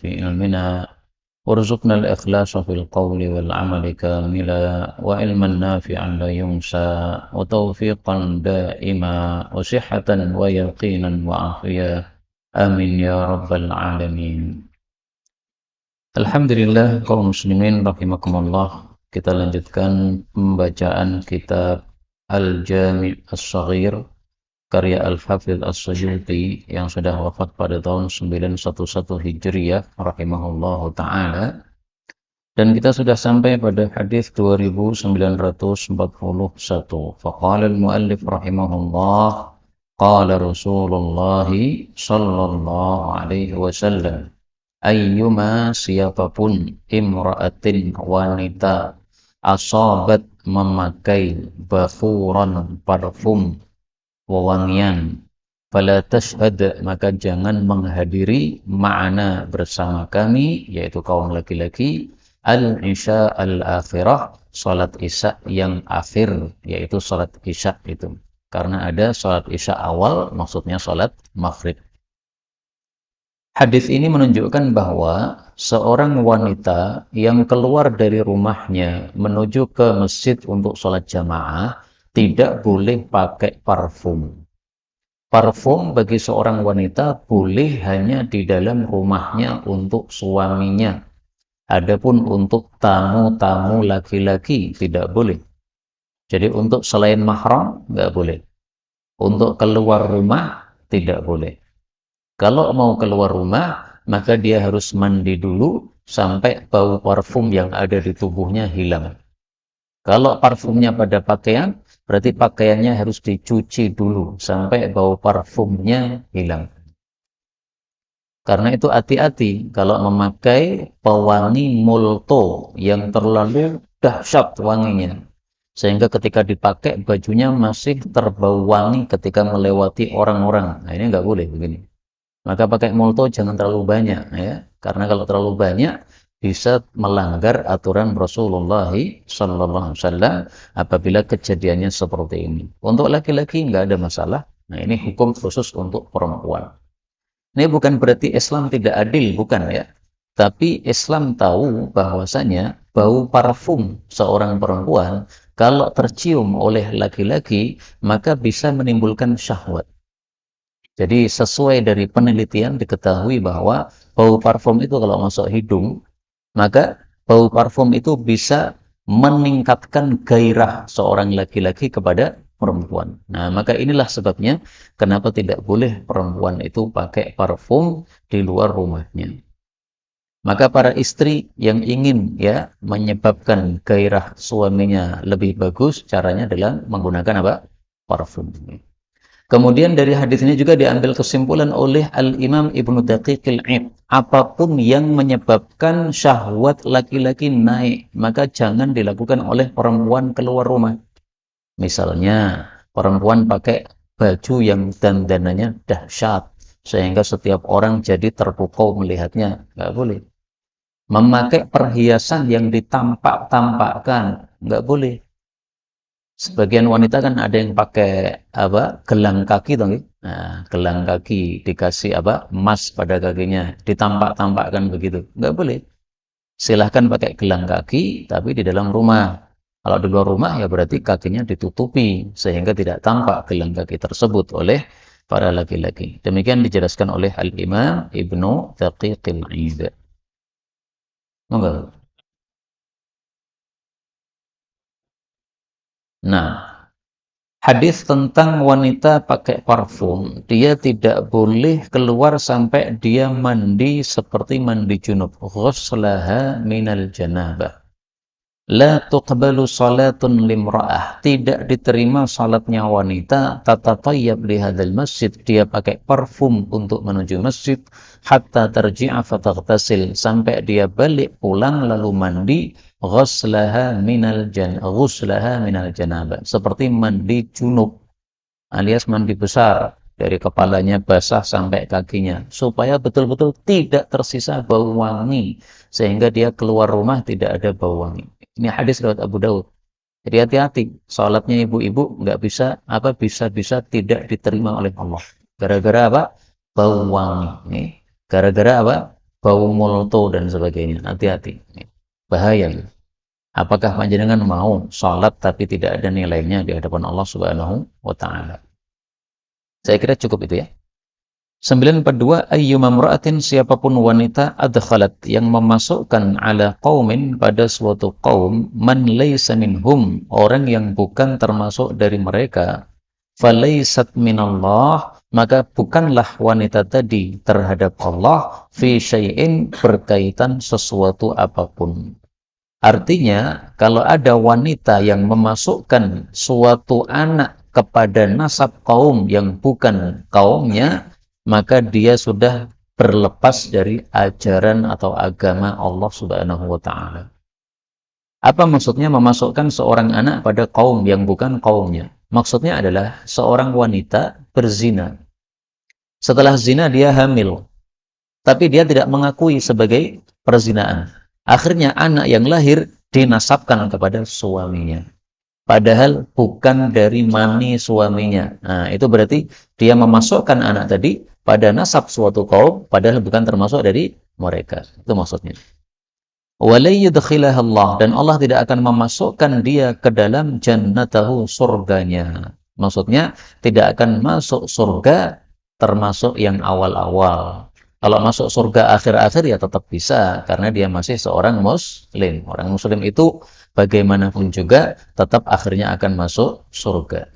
في علمنا وارزقنا الإخلاص في القول والعمل كاملا وعلما نافعا لا ينسى وتوفيقا دائما وصحة ويقينا وعافية آمين يا رب العالمين. Alhamdulillah kaum muslimin rahimakumullah. Kita lanjutkan pembacaan kitab Al-Jami' As-Saghir karya Al-Hafidh As-Suyuti yang sudah wafat pada tahun 911 Hijriyah rahimahullahu ta'ala. Dan kita sudah sampai pada hadis 2941. Faqala al-muallif rahimahullah, qala Rasulullah sallallahu alaihi wasallam, ayyuma siapapun imra'atin wanita asabat memakai bakhuran parfum wewangian, fala tashhad maka jangan menghadiri ma'ana bersama kami, yaitu kaum laki-laki, al-isya al-akhirah, salat isya yang akhir, yaitu salat isya itu. Karena ada salat isya awal, maksudnya salat maghrib. Hadis ini menunjukkan bahwa seorang wanita yang keluar dari rumahnya menuju ke masjid untuk sholat jamaah tidak boleh pakai parfum. Parfum bagi seorang wanita boleh hanya di dalam rumahnya untuk suaminya. Adapun untuk tamu-tamu laki-laki tidak boleh. Jadi untuk selain mahram nggak boleh. Untuk keluar rumah tidak boleh. Kalau mau keluar rumah, maka dia harus mandi dulu sampai bau parfum yang ada di tubuhnya hilang. Kalau parfumnya pada pakaian, berarti pakaiannya harus dicuci dulu sampai bau parfumnya hilang. Karena itu hati-hati kalau memakai pewangi molto yang terlalu dahsyat wanginya. Sehingga ketika dipakai bajunya masih terbau wangi ketika melewati orang-orang. Nah ini nggak boleh begini. Maka pakai molto jangan terlalu banyak ya. Karena kalau terlalu banyak bisa melanggar aturan Rasulullah sallallahu alaihi wasallam apabila kejadiannya seperti ini. Untuk laki-laki nggak ada masalah. Nah, ini hukum khusus untuk perempuan. Ini bukan berarti Islam tidak adil, bukan ya. Tapi Islam tahu bahwasanya bau parfum seorang perempuan kalau tercium oleh laki-laki maka bisa menimbulkan syahwat. Jadi sesuai dari penelitian diketahui bahwa bau parfum itu kalau masuk hidung, maka bau parfum itu bisa meningkatkan gairah seorang laki-laki kepada perempuan. Nah, maka inilah sebabnya kenapa tidak boleh perempuan itu pakai parfum di luar rumahnya. Maka para istri yang ingin ya menyebabkan gairah suaminya lebih bagus, caranya adalah menggunakan apa? Parfum. Kemudian dari hadis ini juga diambil kesimpulan oleh Al-Imam Ibnu Daqiqil Id. Apapun yang menyebabkan syahwat laki-laki naik, maka jangan dilakukan oleh perempuan keluar rumah. Misalnya, perempuan pakai baju yang dandanannya dahsyat, sehingga setiap orang jadi terpukau melihatnya. Nggak boleh. Memakai perhiasan yang ditampak-tampakkan, nggak boleh. Sebagian wanita kan ada yang pakai apa? Gelang kaki toh, nah, gelang kaki dikasih apa? Emas pada kakinya, ditampak-tampakkan begitu. Enggak boleh. Silahkan pakai gelang kaki tapi di dalam rumah. Kalau di luar rumah ya berarti kakinya ditutupi sehingga tidak tampak gelang kaki tersebut oleh para laki-laki. Demikian dijelaskan oleh Al-Imam Ibnu Daqiqil Id. Monggo. Nah, hadis tentang wanita pakai parfum, dia tidak boleh keluar sampai dia mandi seperti mandi junub. Ghuslaha minal janabah. La tuqbalu salatun limra'ah. Tidak diterima salatnya wanita tatatayyab li hadzal masjid. Dia pakai parfum untuk menuju masjid hatta tarji'a fataghtasil, sampai dia balik pulang lalu mandi. Ghuslaha minal janabah, seperti mandi junub alias mandi besar, dari kepalanya basah sampai kakinya, supaya betul-betul tidak tersisa bau wangi sehingga dia keluar rumah tidak ada bau wangi. Ini hadis riwayat Abu Daud. Jadi hati-hati, salatnya ibu-ibu nggak bisa bisa tidak diterima oleh Allah. Gara-gara apa? Bau wangi. Gara-gara apa? bau molto dan sebagainya. Hati-hati. Bahaya. Apakah panjenengan mau sholat tapi tidak ada nilainya di hadapan Allah Subhanahu wa taala? Saya kira cukup itu ya. 942 ayyuma imra'atin, siapapun wanita adkhalat yang memasukkan ala qaumin pada suatu kaum man laysa minhum, orang yang bukan termasuk dari mereka, falaysat minallah, maka bukanlah wanita tadi terhadap Allah fi syai'in, berkaitan sesuatu apapun. Artinya kalau ada wanita yang memasukkan suatu anak kepada nasab kaum yang bukan kaumnya, maka dia sudah berlepas dari ajaran atau agama Allah Subhanahu wa taala. Apa maksudnya memasukkan seorang anak pada kaum yang bukan kaumnya? Maksudnya adalah seorang wanita berzina. Setelah zina dia hamil, tapi dia tidak mengakui sebagai perzinaan. Akhirnya anak yang lahir dinasabkan kepada suaminya. Padahal bukan dari mani suaminya. Nah, itu berarti dia memasukkan anak tadi pada nasab suatu kaum, padahal bukan termasuk dari mereka. Itu maksudnya. Allah, dan Allah tidak akan memasukkan dia ke dalam jannatahu, surganya. Maksudnya tidak akan masuk surga termasuk yang awal-awal. Kalau masuk surga akhir-akhir ya tetap bisa, karena dia masih seorang muslim. Orang muslim itu bagaimanapun juga tetap akhirnya akan masuk surga.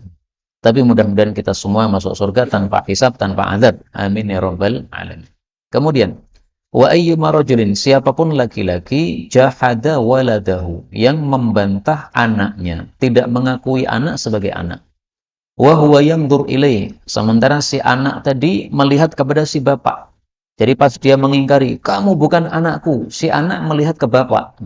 Tapi mudah-mudahan kita semua masuk surga tanpa hisab, tanpa azab. Amin ya rabbal alamin. Kemudian, wa ayyuma rajulin, siapapun laki-laki jahada waladahu, yang membantah anaknya, tidak mengakui anak sebagai anak. Wa huwa yanzur ilaih, sementara si anak tadi melihat kepada si bapak. Jadi pas dia mengingkari, kamu bukan anakku, si anak melihat ke bapak.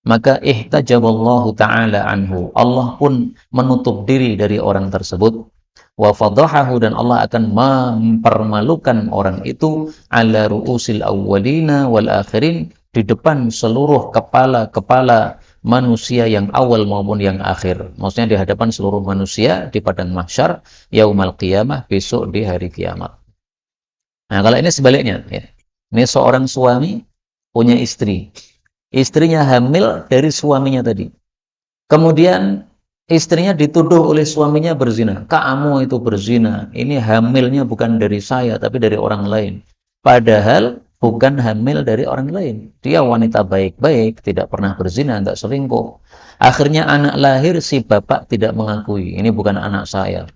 Maka ihtajaballahu ta'ala anhu, Allah pun menutup diri dari orang tersebut. Wa fadahahu, dan Allah akan mempermalukan orang itu ala ru'usil awwalina wal akhirin, di depan seluruh kepala-kepala manusia yang awal maupun yang akhir. Maksudnya di hadapan seluruh manusia di padang mahsyar yaumal qiyamah, besok di hari kiamat. Nah, kalau ini sebaliknya ya. Ini seorang suami punya istri. Istrinya hamil dari suaminya tadi. Kemudian istrinya dituduh oleh suaminya berzina. Kamu itu berzina. Ini hamilnya bukan dari saya, tapi dari orang lain. Padahal bukan hamil dari orang lain. Dia wanita baik-baik, tidak pernah berzina, tidak selingkuh. Akhirnya anak lahir, si bapak tidak mengakui. Ini bukan anak saya.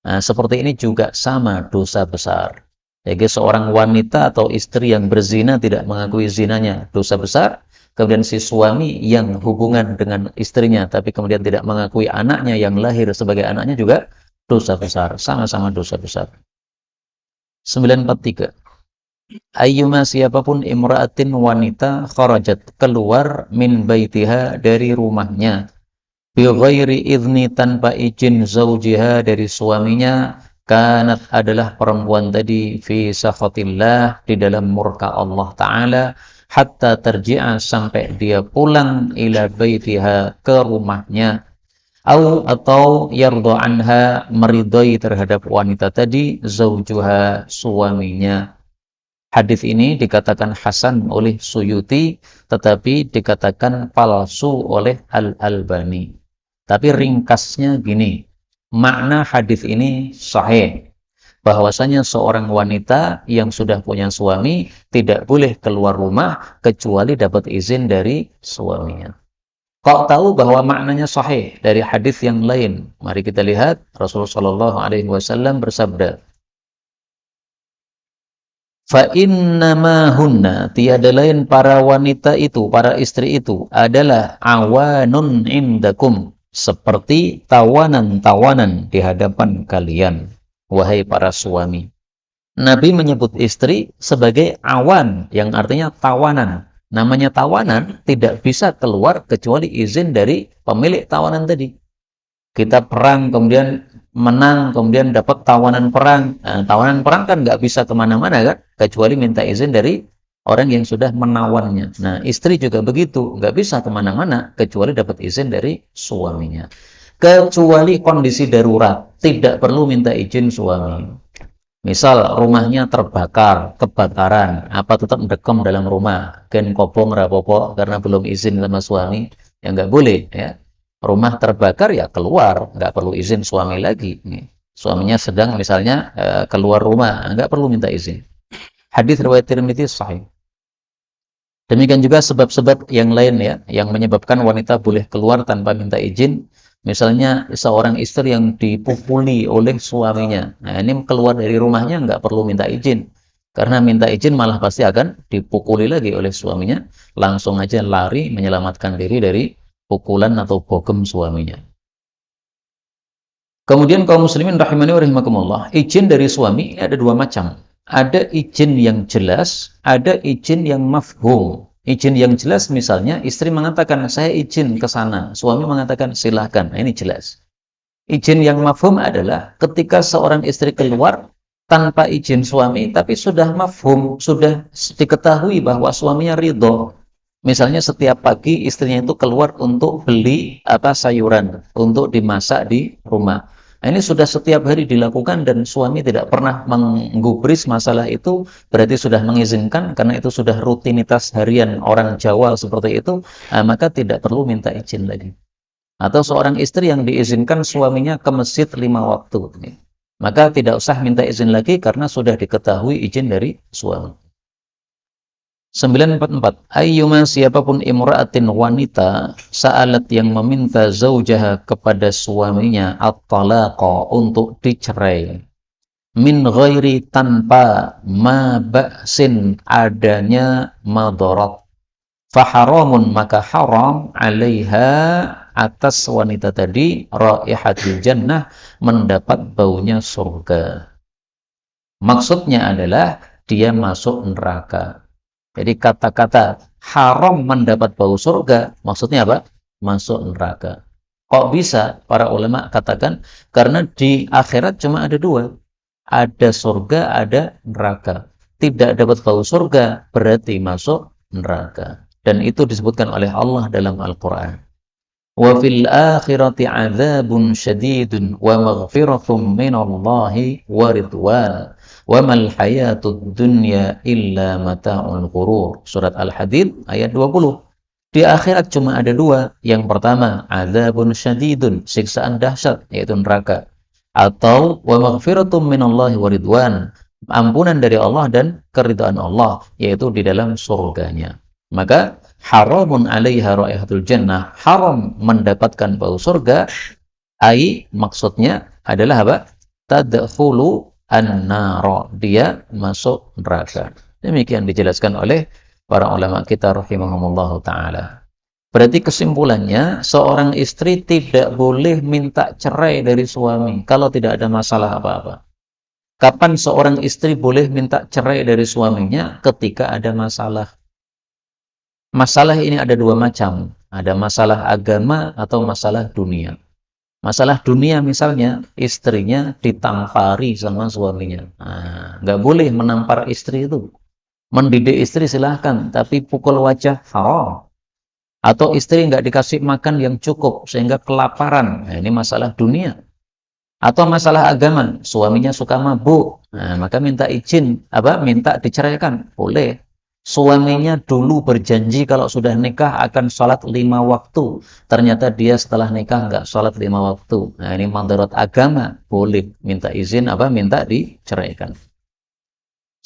Nah, seperti ini juga sama dosa besar. Jadi seorang wanita atau istri yang berzina tidak mengakui zinanya, dosa besar. Kemudian si suami yang hubungan dengan istrinya tapi kemudian tidak mengakui anaknya yang lahir sebagai anaknya juga dosa besar, sama-sama dosa besar. 943. Ayyuma, siapapun imra'atin, wanita, kharajat, keluar min baitiha, dari rumahnya, bi ghairi idzni, tanpa izin zaujiha, dari suaminya, kanat, adalah perempuan tadi, fi sakhatillah, di dalam murka Allah Ta'ala, hatta terji'a, sampai dia pulang, ila baitiha, ke rumahnya, atau yarda anha, meridai terhadap wanita tadi, zaujuha, suaminya. Hadis ini dikatakan hasan oleh Suyuti, tetapi dikatakan palsu oleh Al-Albani. Tapi ringkasnya gini, makna hadis ini sahih, bahwasanya seorang wanita yang sudah punya suami tidak boleh keluar rumah kecuali dapat izin dari suaminya. Kok tahu bahwa maknanya sahih dari hadis yang lain? Mari kita lihat. Rasulullah SAW bersabda, fa innama hunna, tiada lain para wanita itu, para istri itu adalah awanun indakum, seperti tawanan-tawanan di hadapan kalian, wahai para suami. Nabi menyebut istri sebagai awan, yang artinya tawanan. Namanya tawanan tidak bisa keluar kecuali izin dari pemilik tawanan tadi. Kita perang, kemudian menang, kemudian dapat tawanan perang. Nah, tawanan perang kan nggak bisa kemana-mana kan, kecuali minta izin dari orang yang sudah menawannya. Nah, istri juga begitu, nggak bisa kemana-mana kecuali dapat izin dari suaminya. Kecuali kondisi darurat, tidak perlu minta izin suami. Misal rumahnya terbakar, kebakaran, apa tetap mendekam dalam rumah, gen kopong rapopo karena belum izin sama suami, ya nggak boleh ya. Rumah terbakar ya keluar, nggak perlu izin suami lagi. Suaminya sedang misalnya keluar rumah, nggak perlu minta izin. Hadis riwayat Tirmidzi sahih. Demikian juga sebab-sebab yang lain ya, yang menyebabkan wanita boleh keluar tanpa minta izin. Misalnya seorang istri yang dipukuli oleh suaminya. Nah, ini keluar dari rumahnya nggak perlu minta izin. Karena minta izin malah pasti akan dipukuli lagi oleh suaminya. Langsung aja lari menyelamatkan diri dari pukulan atau bogem suaminya. Kemudian kaum muslimin rahimani wa rahimakumullah, izin dari suami ini ada dua macam. Ada izin yang jelas, ada izin yang mafhum. Izin yang jelas misalnya istri mengatakan saya izin ke sana, suami mengatakan silahkan. Nah, ini jelas. Izin yang mafhum adalah ketika seorang istri keluar tanpa izin suami, tapi sudah mafhum, sudah diketahui bahwa suaminya ridho. Misalnya setiap pagi istrinya itu keluar untuk beli sayuran untuk dimasak di rumah. Nah, ini sudah setiap hari dilakukan dan suami tidak pernah menggubris masalah itu, berarti sudah mengizinkan karena itu sudah rutinitas harian orang Jawa seperti itu, maka tidak perlu minta izin lagi. Atau seorang istri yang diizinkan suaminya ke masjid 5 waktu, maka tidak usah minta izin lagi karena sudah diketahui izin dari suami. 944. Ayyuma siapapun imra'atin wanita sa'alat yang meminta zaujaha kepada suaminya at-talaqa untuk dicerai min ghairi tanpa ma ba'sin adanya madarat faharamun maka haram 'alaiha atas wanita tadi raihatul jannah mendapat baunya surga. Maksudnya adalah dia masuk neraka. Jadi kata-kata haram mendapat bau surga, maksudnya apa? Masuk neraka. Kok bisa? Para ulama katakan, karena di akhirat cuma ada dua. Ada surga, ada neraka. Tidak dapat bau surga, berarti masuk neraka. Dan itu disebutkan oleh Allah dalam Al-Quran. Wa fil akhirati adzabun syadidun wa maghfiratum minallahi wa ridwan. Wa mal hayatud dunya illa mata'ul ghurur. Surat Al-Hadid ayat 20. Di akhirat cuma ada dua. Yang pertama, adzabun syadidun, siksaan dahsyat yaitu neraka. Atau wa maghfiratum minallahi wa ridwan, ampunan dari Allah dan keridhaan Allah yaitu di dalam surganya. Maka haramun 'alaiha raihatul jannah, haram mendapatkan bau surga, ai maksudnya adalah apa? Tadkhulu an-nara, dia masuk neraka. Demikian dijelaskan oleh para ulama kita rahimahumullah ta'ala. Berarti kesimpulannya, seorang istri tidak boleh minta cerai dari suami kalau tidak ada masalah apa-apa. Kapan seorang istri boleh minta cerai dari suaminya? Ketika ada masalah. Masalah ini ada dua macam. Ada masalah agama atau masalah dunia. Masalah dunia misalnya, istrinya ditampari sama suaminya. Nah, nggak boleh menampar istri itu. Mendidik istri silahkan, tapi pukul wajah haram. Atau istri nggak dikasih makan yang cukup, sehingga kelaparan. Nah, ini masalah dunia. Atau masalah agama, suaminya suka mabuk. Nah, maka minta izin, minta diceraikan. Boleh. Suaminya dulu berjanji kalau sudah nikah akan sholat 5 waktu. Ternyata dia setelah nikah nggak sholat 5 waktu. Nah, ini madarat agama. Boleh minta izin, minta diceraikan.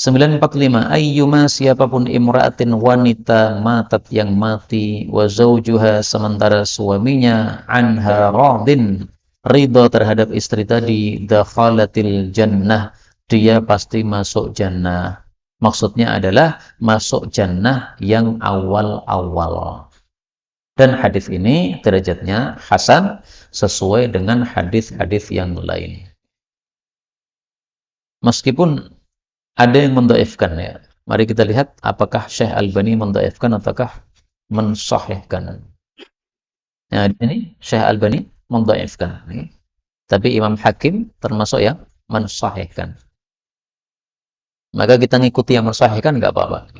945. Ayyuma siapapun imra'atin wanita matat yang mati wa zaujuha sementara suaminya anha radin ridha terhadap istri tadi dakhalatil jannah, dia pasti masuk jannah. Maksudnya adalah masuk jannah yang awal-awal. Dan hadis ini derajatnya hasan sesuai dengan hadis-hadis yang lain. Meskipun ada yang mendhaifkan ya. Mari kita lihat apakah Syekh Albani mendhaifkan ataukah mensahihkan. Nah, ini Syekh Albani mendhaifkan. Tapi Imam Hakim termasuk yang mensahihkan. Maka kita ngikuti yang mensahihkan nggak apa-apa.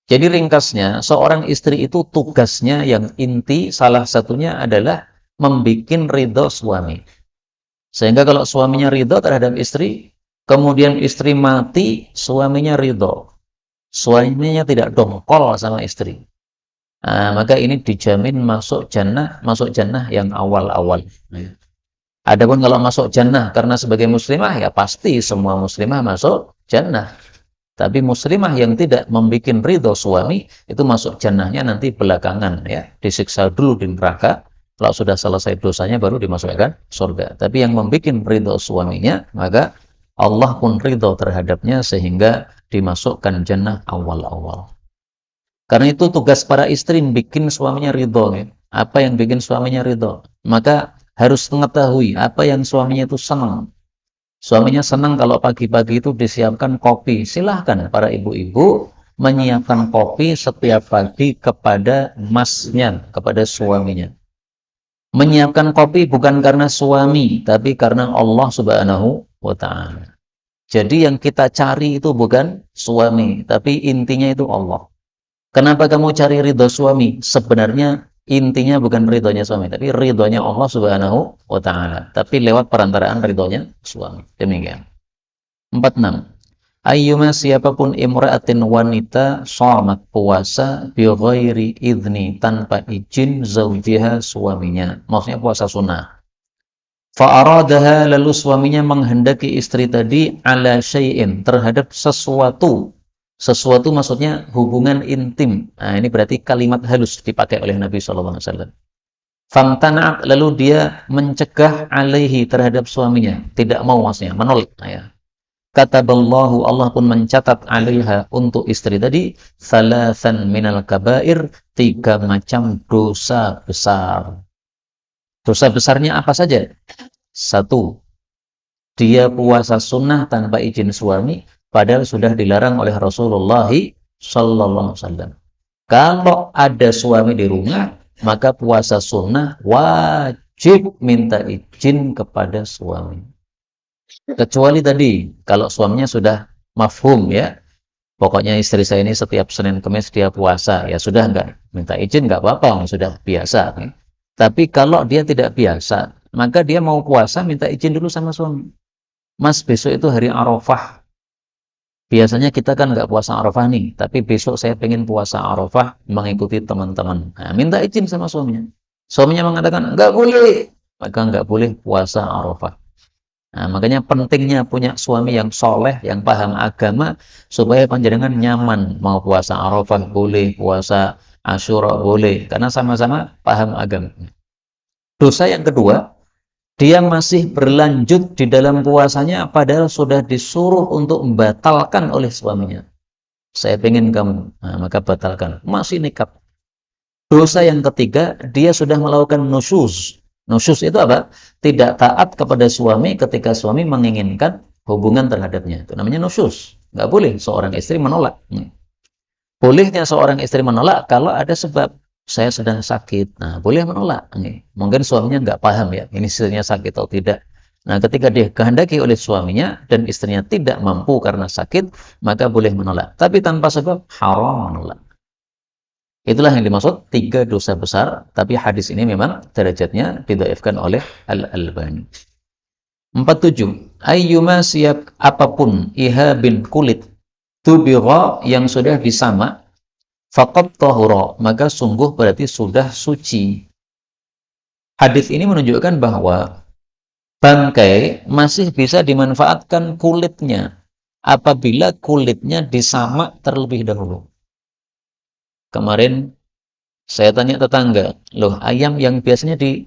Jadi ringkasnya, seorang istri itu tugasnya yang inti salah satunya adalah membikin ridho suami. Sehingga kalau suaminya ridho terhadap istri, kemudian istri mati, suaminya ridho, suaminya tidak dongkol sama istri. Maka ini dijamin masuk jannah yang awal-awal. Adapun kalau masuk jannah karena sebagai muslimah, ya pasti semua muslimah masuk jannah. Tapi muslimah yang tidak membuat ridho suami, itu masuk jannahnya nanti belakangan, ya. Disiksa dulu di neraka, kalau sudah selesai dosanya baru dimasukkan surga. Tapi yang membuat ridho suaminya, maka Allah pun ridho terhadapnya sehingga dimasukkan jannah awal-awal. Karena itu tugas para istri bikin suaminya ridho, ya. Apa yang bikin suaminya ridho? Maka harus mengetahui apa yang suaminya itu senang. Suaminya senang kalau pagi-pagi itu disiapkan kopi. Silahkan para ibu-ibu menyiapkan kopi setiap pagi kepada masnya, kepada suaminya. Menyiapkan kopi bukan karena suami, tapi karena Allah Subhanahu wa Ta'ala. Jadi yang kita cari itu bukan suami, tapi intinya itu Allah. Kenapa kamu cari ridho suami? Sebenarnya intinya bukan ridhonya suami, tapi ridhonya Allah Subhanahu wa Ta'ala. Tapi lewat perantaraan ridhonya suami. Demikian. 46. Ayyuma siapapun imra'atin wanita shamat puasa bi ghairi idzni, tanpa izin zaujiha suaminya. Maksudnya puasa sunnah. Fa aradaha, lalu suaminya menghendaki istri tadi ala syai'in, terhadap sesuatu. Sesuatu maksudnya hubungan intim. Ini berarti kalimat halus dipakai oleh Nabi SAW. Famtana'at, lalu dia mencegah alaihi, terhadap suaminya. Tidak mau, maksudnya menolak. Kataballahu, Allah pun mencatat alaiha, untuk istri tadi, thalathan minal kabair, 3 macam dosa besar. Dosa besarnya apa saja? 1, dia puasa sunnah tanpa izin suami, padahal sudah dilarang oleh Rasulullah sallallahu alaihi wasallam. Kalau ada suami di rumah, maka puasa sunnah wajib minta izin kepada suami. Kecuali tadi, kalau suaminya sudah mafhum, ya. Pokoknya istri saya ini setiap Senin Kamis dia puasa, ya sudah, enggak minta izin enggak apa-apa, sudah biasa. Tapi kalau dia tidak biasa, maka dia mau puasa minta izin dulu sama suami. Mas, besok itu hari Arafah. Biasanya kita kan nggak puasa Arafah nih, tapi besok saya pengen puasa Arafah mengikuti teman-teman. Minta izin sama suaminya. Suaminya mengatakan, nggak boleh. Maka nggak boleh puasa Arafah. Makanya pentingnya punya suami yang soleh, yang paham agama, supaya panjenengan nyaman. Mau puasa Arafah boleh, puasa Asyura boleh, karena sama-sama paham agama. Dosa yang kedua, dia masih berlanjut di dalam puasanya padahal sudah disuruh untuk membatalkan oleh suaminya. Saya pengen kamu, maka batalkan. Masih nekat. Dosa yang ketiga, dia sudah melakukan nusyuz. Nusyuz itu apa? Tidak taat kepada suami ketika suami menginginkan hubungan terhadapnya. Itu namanya nusyuz. Nggak boleh seorang istri menolak. Bolehnya seorang istri menolak kalau ada sebab. Saya sedang sakit, boleh menolak. Mungkin suaminya nggak paham, ya, ini istrinya sakit atau tidak. Ketika dia kehendaki oleh suaminya dan istrinya tidak mampu karena sakit, maka boleh menolak. Tapi tanpa sebab, haram menolak. Itulah yang dimaksud 3 dosa besar. Tapi hadis ini memang derajatnya didhaifkan oleh Al-Albani. 47. Ayyuma, siap apapun ihabin kulit tubigha, yang sudah disamak, faqad tahura, maka sungguh berarti sudah suci. Hadis ini menunjukkan bahwa bangkai masih bisa dimanfaatkan kulitnya apabila kulitnya disamak terlebih dahulu. Kemarin saya tanya tetangga, loh, ayam yang biasanya di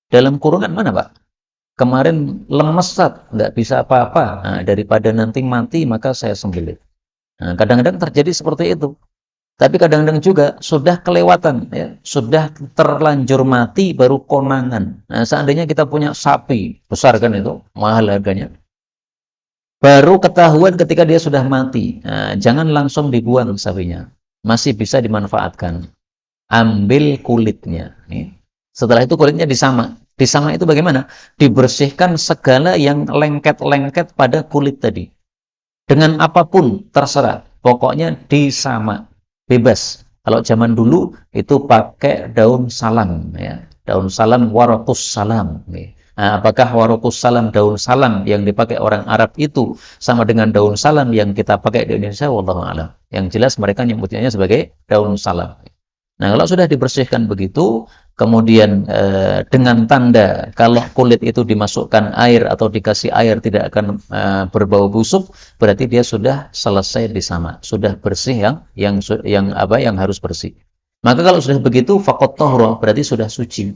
dalam kurungan mana, Pak? Kemarin lemesat, nggak bisa apa-apa. Daripada nanti mati, maka saya sembelih. Kadang-kadang terjadi seperti itu. Tapi kadang-kadang juga sudah kelewatan, ya, sudah terlanjur mati baru konangan. Seandainya kita punya sapi besar, kan itu mahal harganya, baru ketahuan ketika dia sudah mati. Jangan langsung dibuang sapinya, masih bisa dimanfaatkan. Ambil kulitnya. Setelah itu kulitnya disamak. Disamak itu bagaimana? Dibersihkan segala yang lengket-lengket pada kulit tadi. Dengan apapun terserah, pokoknya disamak. Bebas. Kalau zaman dulu itu pakai daun salam, ya. Daun salam, waratus salam. Apakah warokus salam, daun salam yang dipakai orang Arab itu sama dengan daun salam yang kita pakai di Indonesia? Wallahu a'lam. Yang jelas mereka nyebutnya sebagai daun salam. Nah, kalau sudah dibersihkan begitu, kemudian dengan tanda kalau kulit itu dimasukkan air atau dikasih air tidak akan berbau busuk, berarti dia sudah selesai disama, sudah bersih yang harus bersih. Maka kalau sudah begitu, faqat tahura, berarti sudah suci.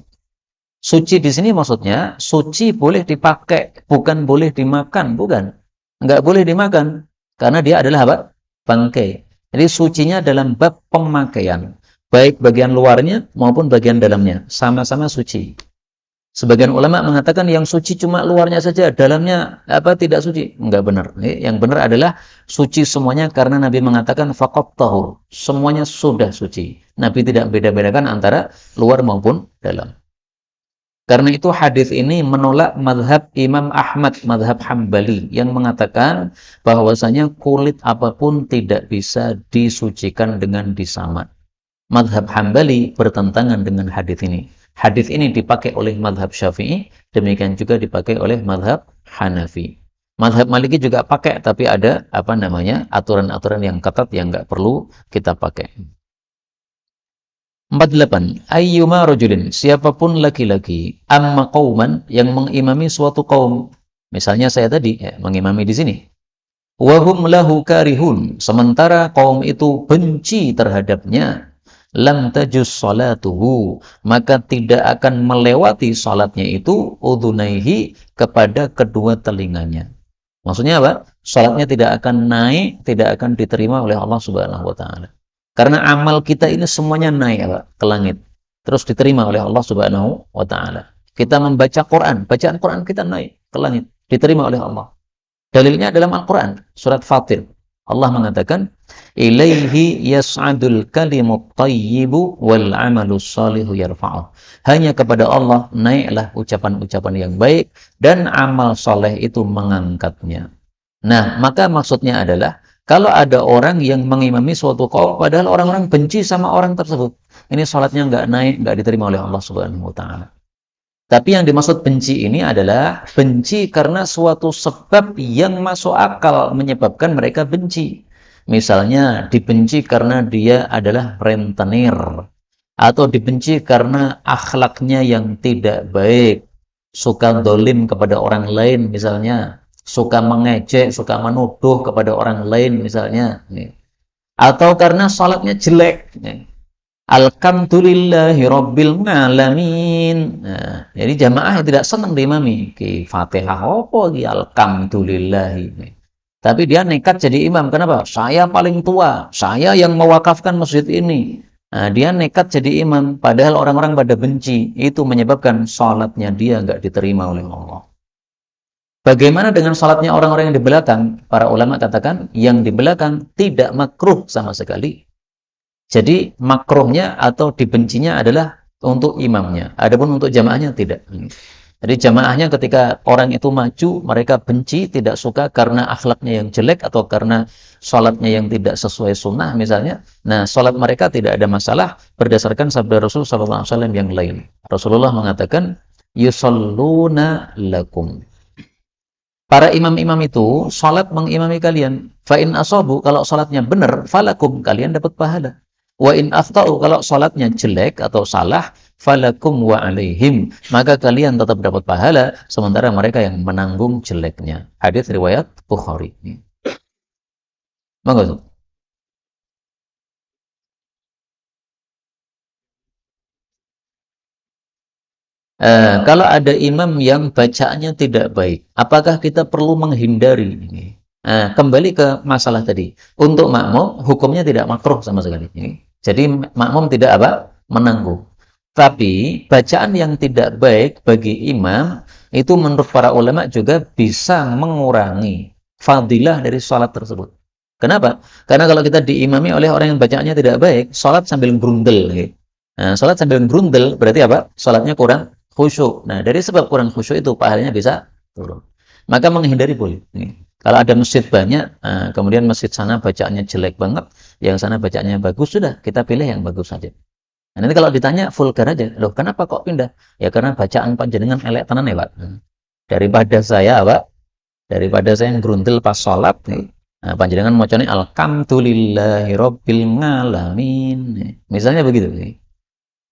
Suci di sini maksudnya, suci boleh dipakai, bukan boleh dimakan, bukan. Enggak boleh dimakan, karena dia adalah apa? Bangkai. Jadi sucinya dalam bab pemakaian, baik bagian luarnya maupun bagian dalamnya, sama-sama suci. Sebagian ulama mengatakan yang suci cuma luarnya saja, dalamnya tidak suci. Enggak benar. Yang benar adalah suci semuanya karena Nabi mengatakan faqat tahur, semuanya sudah suci. Nabi tidak beda-bedakan antara luar maupun dalam. Karena itu hadis ini menolak mazhab Imam Ahmad, mazhab Hambali, yang mengatakan bahwasanya kulit apapun tidak bisa disucikan dengan disamat. Mazhab Hambali bertentangan dengan hadis ini. Hadis ini dipakai oleh mazhab Syafi'i, demikian juga dipakai oleh mazhab Hanafi. Mazhab Maliki juga pakai, tapi ada aturan-aturan yang ketat yang nggak perlu kita pakai. 48. Ayyuma rajulin, siapapun laki-laki, amma qauman, yang mengimami suatu kaum. Misalnya saya tadi mengimami di sini. Wa hum lahu karihun, sementara kaum itu benci terhadapnya. Lam tajuz salatuhu, maka tidak akan melewati salatnya itu udhunaihi, kepada kedua telinganya. Maksudnya apa? Salatnya tidak akan naik, tidak akan diterima oleh Allah Subhanahu wa taala. Karena amal kita ini semuanya naik ke langit, terus diterima oleh Allah Subhanahu wa taala. Kita membaca Quran, bacaan Quran kita naik ke langit, diterima oleh Allah. Dalilnya dalam Al-Quran, surat Fatir. Allah mengatakan, "Ilaihi yas'adul kalimut thayyibu wal 'amalus shalihu yarfa'uh." Hanya kepada Allah naiklah ucapan-ucapan yang baik dan amal soleh itu mengangkatnya. Nah, maka maksudnya adalah kalau ada orang yang mengimami suatu kaum, padahal orang-orang benci sama orang tersebut, ini sholatnya nggak naik, nggak diterima oleh Allah Subhanahu wa taala. Tapi yang dimaksud benci ini adalah benci karena suatu sebab yang masuk akal menyebabkan mereka benci. Misalnya dibenci karena dia adalah rentenir, atau dibenci karena akhlaknya yang tidak baik, suka dolim kepada orang lain misalnya, suka mengejek, suka menuduh kepada orang lain misalnya, atau karena salatnya jelek. Alhamdulillahi Rabbil Alamin. Nah, jadi jamaah yang tidak senang diimami ki Fatihah apa ki alhamdulillahi. Tapi dia nekat jadi imam. Kenapa? Saya paling tua, saya yang mewakafkan masjid ini. Nah, dia nekat jadi imam, padahal orang-orang pada benci. Itu menyebabkan salatnya dia nggak diterima oleh Allah. Bagaimana dengan salatnya orang-orang yang di belakang? Para ulama katakan yang di belakang tidak makruh sama sekali. Jadi makruhnya atau dibencinya adalah untuk imamnya. Adapun untuk jamaahnya tidak. Jadi jamaahnya ketika orang itu maju, mereka benci, tidak suka karena akhlaknya yang jelek atau karena salatnya yang tidak sesuai sunnah misalnya. Nah, salat mereka tidak ada masalah berdasarkan sabda Rasul SAW yang lain. Rasulullah mengatakan, yusalluna lakum. Para imam-imam itu salat mengimami kalian. Fa in asabu, kalau salatnya benar, falakum, kalian dapat pahala. Wa in afta'u, kalau salatnya jelek atau salah, falakum wa alaihim, maka kalian tetap dapat pahala sementara mereka yang menanggung jeleknya. Hadis riwayat Bukhari. Monggo. Kalau ada imam yang bacaannya tidak baik, apakah kita perlu menghindari ini? Kembali ke masalah tadi. Untuk makmum, hukumnya tidak makruh sama sekali. Jadi makmum tidak menanggung. Tapi bacaan yang tidak baik bagi imam itu menurut para ulama juga bisa mengurangi fadilah dari sholat tersebut. Kenapa? Karena kalau kita diimami oleh orang yang bacaannya tidak baik, sholat sambil grundel. Nah, sholat sambil grundel berarti apa? Sholatnya kurang khusyuk. Nah, dari sebab kurang khusyuk itu pahalanya bisa turun. Maka menghindari boleh. Kalau ada masjid banyak, kemudian masjid sana bacaannya jelek banget, yang sana bacaannya bagus, sudah kita pilih yang bagus saja. Nah, nanti kalau ditanya vulgar aja, loh kenapa kok pindah? Ya karena bacaan panjenengan elek tenan ya Pak. Daripada saya Pak, daripada saya yang geruntil pas sholat nih. Nah, panjenengan macamnya alhamdulillahi rabbil ngalamin. Misalnya begitu nih.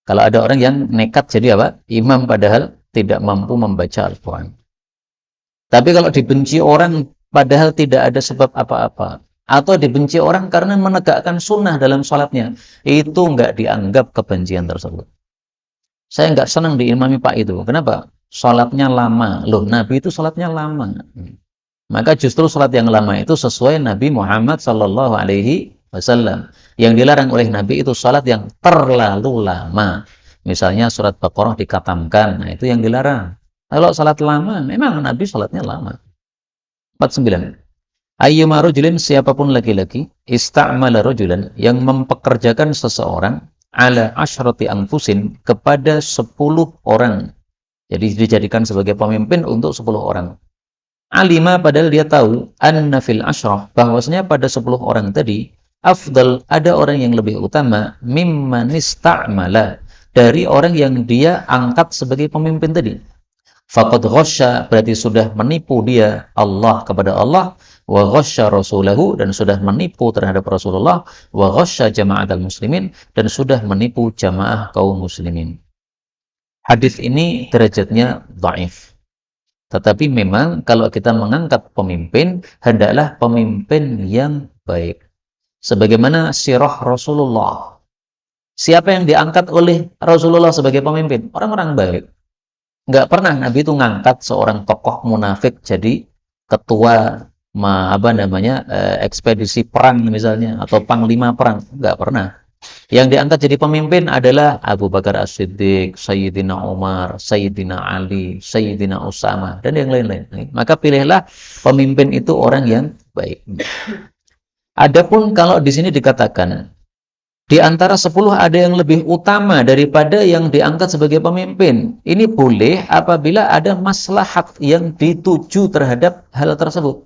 Kalau ada orang yang nekat jadi apa? Imam padahal tidak mampu membaca Al-Quran. Tapi kalau dibenci orang padahal tidak ada sebab apa-apa, atau dibenci orang karena menegakkan sunnah dalam sholatnya, itu nggak dianggap kebencian tersebut. Saya nggak senang diimami Pak itu. Kenapa? Sholatnya lama. Loh, Nabi itu sholatnya lama. Maka justru sholat yang lama itu sesuai Nabi Muhammad Sallallahu Alaihi Wasallam. Yang dilarang oleh Nabi itu sholat yang terlalu lama. Misalnya surat Baqarah dikatamkan, nah itu yang dilarang. Kalau sholat lama, memang Nabi sholatnya lama. 49. Ayyuma rajulin, siapapun laki-laki, ista'mala rajulan, yang mempekerjakan seseorang, ala asyrati anfusin, kepada 10 orang. Jadi dijadikan sebagai pemimpin untuk 10 orang. Alima, padahal dia tahu, anna fil asyrah, bahwasanya pada 10 orang tadi, afdal, ada orang yang lebih utama, mimman ista'mala, dari orang yang dia angkat sebagai pemimpin tadi. Faqad ghasya, berarti sudah menipu dia Allah kepada Allah, wa ghasya rasulahu, dan sudah menipu terhadap Rasulullah, wa ghasya jama'atal muslimin, dan sudah menipu jamaah kaum muslimin. Hadis ini derajatnya dhaif. Tetapi memang kalau kita mengangkat pemimpin, hendaklah pemimpin yang baik. Sebagaimana sirah Rasulullah. Siapa yang diangkat oleh Rasulullah sebagai pemimpin? Orang-orang baik. Nggak pernah Nabi itu ngangkat seorang tokoh munafik jadi ketua ekspedisi perang misalnya, atau panglima perang. Nggak pernah. Yang diangkat jadi pemimpin adalah Abu Bakar As-Siddiq, Sayyidina Umar, Sayyidina Ali, Sayyidina Usama, dan yang lain-lain. Maka pilihlah pemimpin itu orang yang baik. Adapun kalau di sini dikatakan di antara 10 ada yang lebih utama daripada yang diangkat sebagai pemimpin. Ini boleh apabila ada maslahat yang dituju terhadap hal tersebut.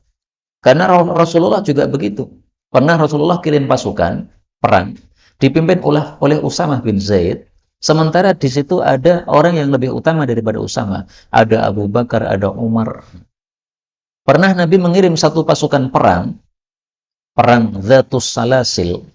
Karena Rasulullah juga begitu. Pernah Rasulullah kirim pasukan perang dipimpin oleh Usamah bin Zaid, sementara di situ ada orang yang lebih utama daripada Usamah. Ada Abu Bakar, ada Umar. Pernah Nabi mengirim satu pasukan perang Zatus Salasil,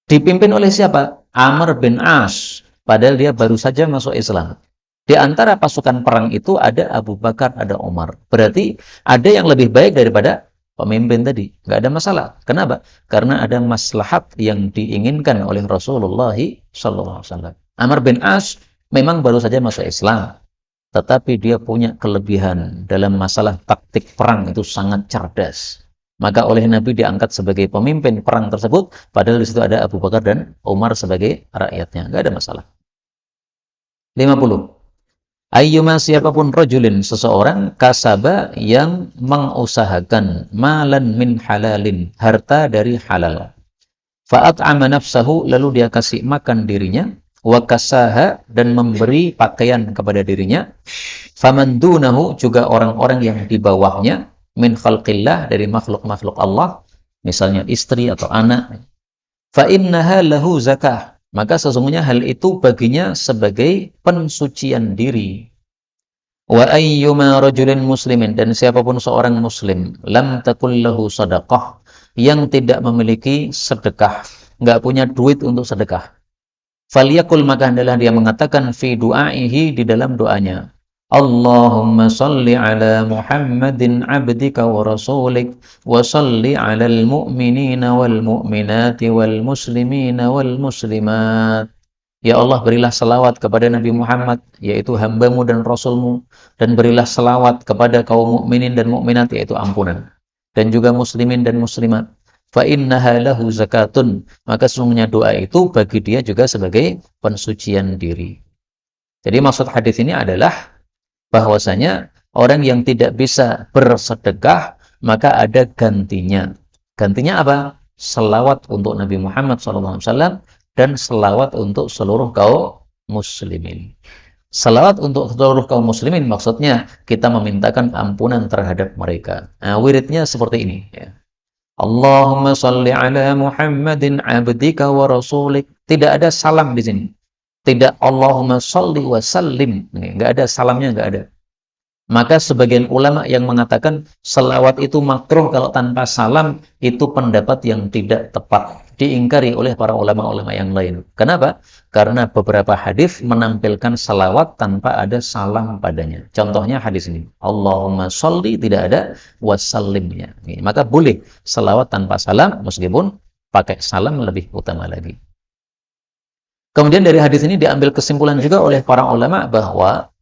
dipimpin oleh siapa? Amr bin As, padahal dia baru saja masuk Islam. Di antara pasukan perang itu ada Abu Bakar, ada Umar. Berarti ada yang lebih baik daripada pemimpin tadi. Nggak ada masalah. Kenapa? Karena ada maslahat yang diinginkan oleh Rasulullah SAW. Amr bin As memang baru saja masuk Islam, tetapi dia punya kelebihan dalam masalah taktik perang, itu sangat cerdas. Maka oleh Nabi diangkat sebagai pemimpin perang tersebut, padahal di situ ada Abu Bakar dan Umar sebagai rakyatnya. Nggak ada masalah. 50. Ayyuma, siapapun rajulin, seseorang, kasaba, yang mengusahakan, malan min halalin, harta dari halal. Fa'at'ama nafsahu, lalu dia kasih makan dirinya, wa kasaha, dan memberi pakaian kepada dirinya. Faman dunahu, juga orang-orang yang di bawahnya, min khalqillah, dari makhluk-makhluk Allah, misalnya istri atau anak. Fa'innaha lahu zakah, maka sesungguhnya hal itu baginya sebagai pensucian diri. Wa ayyuma rajulin muslimin, dan siapapun seorang muslim, lam takul lahu sadaqah, yang tidak memiliki sedekah, nggak punya duit untuk sedekah. Falyakul, maka hendaklah dia mengatakan, fi du'aihi, di dalam doanya, Allahumma salli ala Muhammadin abdika wa rasulik, wa salli ala al-mu'minina wal mu'minati wal muslimina wal muslimat. Ya Allah, berilah selawat kepada Nabi Muhammad, yaitu hambamu dan rasulmu, dan berilah selawat kepada kaum mukminin dan mukminat, yaitu ampunan, dan juga muslimin dan muslimat. Fa innaha lahu zakatun, maka sesungguhnya doa itu bagi dia juga sebagai pensucian diri. Jadi maksud hadis ini adalah bahwasanya orang yang tidak bisa bersedekah, maka ada gantinya. Gantinya apa? Selawat untuk Nabi Muhammad SAW, dan selawat untuk seluruh kaum muslimin. Selawat untuk seluruh kaum muslimin maksudnya kita memintakan ampunan terhadap mereka. Nah, wiridnya seperti ini. Ya. Allahumma salli ala Muhammadin abdika wa rasulik. Tidak ada salam di sini. Tidak Allahumma sholli wa sallim. Nggak ada salamnya, nggak ada. Maka sebagian ulama yang mengatakan selawat itu makruh kalau tanpa salam, itu pendapat yang tidak tepat. Diingkari oleh para ulama-ulama yang lain. Kenapa? Karena beberapa hadis menampilkan salawat tanpa ada salam padanya. Contohnya hadis ini. Allahumma sholli, tidak ada wasallimnya. Maka boleh salawat tanpa salam, meskipun pakai salam lebih utama lagi. Kemudian dari hadis ini diambil kesimpulan juga oleh para ulama bahwa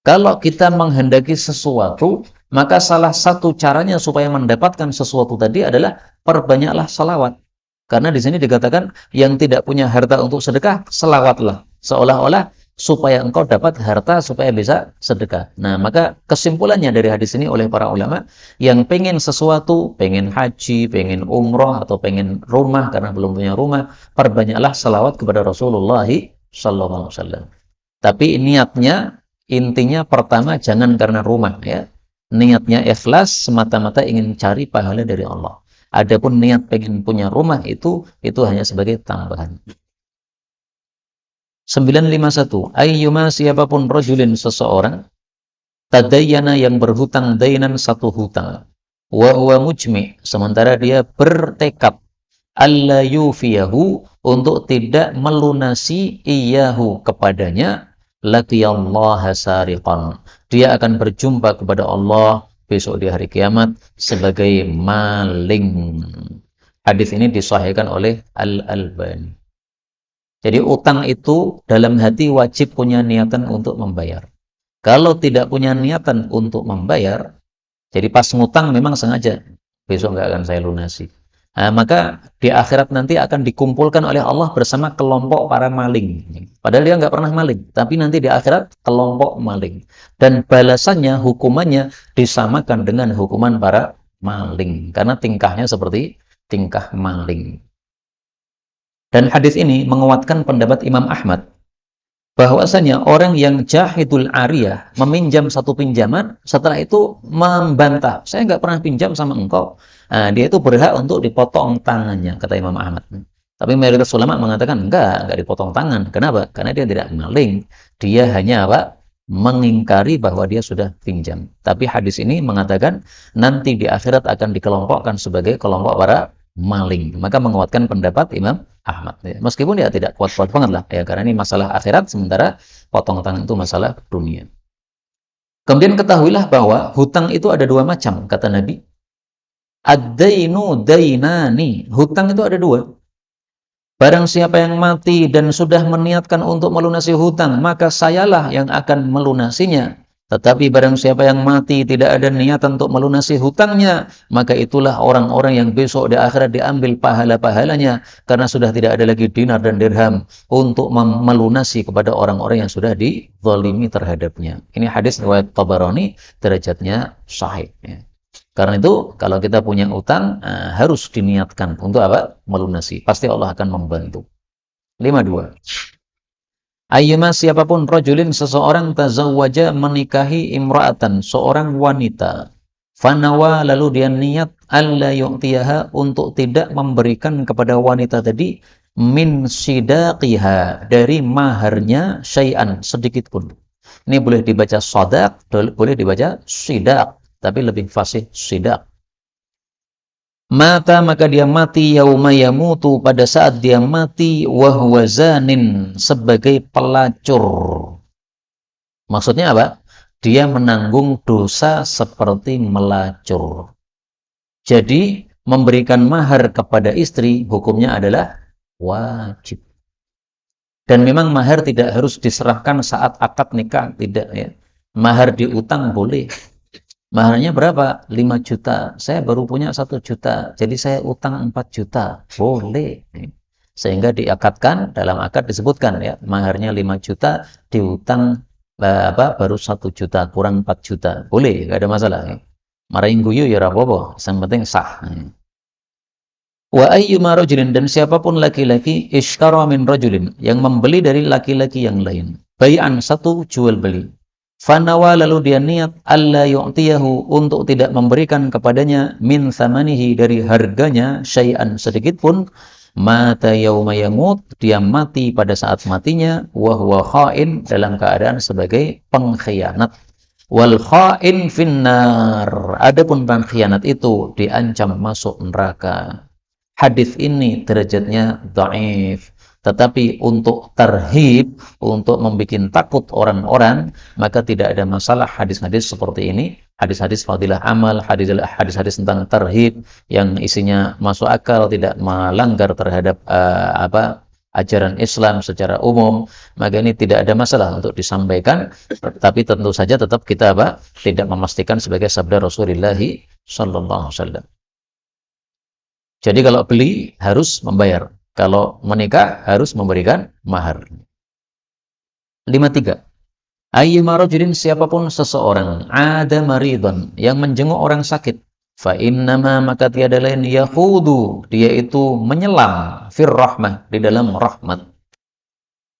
kalau kita menghendaki sesuatu, maka salah satu caranya supaya mendapatkan sesuatu tadi adalah perbanyaklah salawat. Karena di sini dikatakan yang tidak punya harta untuk sedekah, selawatlah. Seolah-olah supaya engkau dapat harta supaya bisa sedekah. Nah, maka kesimpulannya dari hadis ini oleh para ulama, yang pengen sesuatu, pengen haji, pengen umroh, atau pengen rumah karena belum punya rumah, perbanyaklah salawat kepada Rasulullah SAW. Tapi niatnya, intinya pertama jangan karena rumah ya. Niatnya ikhlas semata-mata ingin cari pahala dari Allah. Adapun niat pengen punya rumah itu hanya sebagai tambahan. 951. Ayyuma siapapun rajulin seseorang tadayyana yang berhutang dainan satu hutang. Wa huwa mujmi, sementara dia bertekad alla yufiyahu untuk tidak melunasi iyahu kepadanya, laqiyallaha sariqan. Dia akan berjumpa kepada Allah besok di hari kiamat sebagai maling. Hadis ini disahihkan oleh Al-Albani. Jadi utang itu dalam hati wajib punya niatan untuk membayar. Kalau tidak punya niatan untuk membayar, jadi pas ngutang memang sengaja, besok nggak akan saya lunasi. Nah, maka di akhirat nanti akan dikumpulkan oleh Allah bersama kelompok para maling. Padahal dia nggak pernah maling, tapi nanti di akhirat kelompok maling. Dan balasannya, hukumannya disamakan dengan hukuman para maling. Karena tingkahnya seperti tingkah maling. Dan hadis ini menguatkan pendapat Imam Ahmad bahwasanya orang yang jahidul ariyah meminjam satu pinjaman, setelah itu membantah, saya nggak pernah pinjam sama engkau. Nah, dia itu berhak untuk dipotong tangannya, kata Imam Ahmad. Tapi mayoritas ulama mengatakan enggak dipotong tangan. Kenapa? Karena dia tidak maling. Dia hanya apa? Mengingkari bahwa dia sudah pinjam. Tapi hadis ini mengatakan nanti di akhirat akan dikelompokkan sebagai kelompok para maling. Maka menguatkan pendapat Imam Ahmad. Ya. Meskipun dia tidak kuat-kuat banget lah. Ya, karena ini masalah akhirat, sementara potong tangan itu masalah dunia. Kemudian ketahuilah bahwa hutang itu ada dua macam, kata Nabi. Ad-dainu dainani. Hutang itu ada dua. Barang siapa yang mati dan sudah meniatkan untuk melunasi hutang, maka sayalah yang akan melunasinya. Tetapi barang siapa yang mati tidak ada niatan untuk melunasi hutangnya, maka itulah orang-orang yang besok di akhirat diambil pahala-pahalanya, karena sudah tidak ada lagi dinar dan dirham untuk melunasi kepada orang-orang yang sudah dizalimi terhadapnya. Ini hadis riwayat Tabarani, derajatnya sahih. Ya. Karena itu kalau kita punya utang harus diniatkan untuk apa? Melunasi. Pasti Allah akan membantu. 52. Ayyuma siapapun rajulin seseorang tazawwaja menikahi imra'atan seorang wanita. Fanawa lalu dia niat alla yu'tiyaha untuk tidak memberikan kepada wanita tadi min sidaqiha dari maharnya syai'an sedikit pun. Ini boleh dibaca sadaq, boleh dibaca sidaq, tapi lebih fasih sidaq. Mata maka dia mati yauma yamutu pada saat dia mati wahwa zanin sebagai pelacur. Maksudnya apa? Dia menanggung dosa seperti melacur. Jadi memberikan mahar kepada istri hukumnya adalah wajib. Dan memang mahar tidak harus diserahkan saat akad nikah, tidak ya. Mahar diutang boleh. Maharnya berapa? 5 juta. Saya baru punya 1 juta. Jadi saya utang 4 juta. Boleh. Sehingga diakadkan, dalam akad disebutkan ya, maharnya 5 juta, diutang baru 1 juta, kurang 4 juta. Boleh, nggak ada masalah. Ya. Marahin guyu ya rapopo, yang penting sah. Wa ayyuma rajulin, dan siapapun laki-laki ishtara min rajulin, yang membeli dari laki-laki yang lain. Bai'an, satu jual beli. Fanawa lalu dia niat alla yu'tiyahu untuk tidak memberikan kepadanya min thamanihi dari harganya syai'an sedikit pun, mata yauma yamut, dia mati pada saat matinya, wa huwa khain, dalam keadaan sebagai pengkhianat. Wal khain finnar, adapun pengkhianat itu diancam masuk neraka. Hadis ini derajatnya dhaif, tetapi untuk tarhib, untuk membuat takut orang-orang, maka tidak ada masalah hadis-hadis seperti ini, hadis-hadis fadilah amal, hadis-hadis tentang tarhib yang isinya masuk akal, tidak melanggar terhadap ajaran Islam secara umum, maka ini tidak ada masalah untuk disampaikan, tapi tentu saja tetap kita tidak memastikan sebagai sabda Rasulullah sallallahu alaihi wasallam. Jadi kalau beli harus membayar, kalau menikah harus memberikan mahar. 53. Ayyuma rajulin, siapapun seseorang, ada maridhan, yang menjenguk orang sakit, fa innama, maka tiada lain, yahudu, dia itu menyelam, fir rahmah, di dalam rahmat.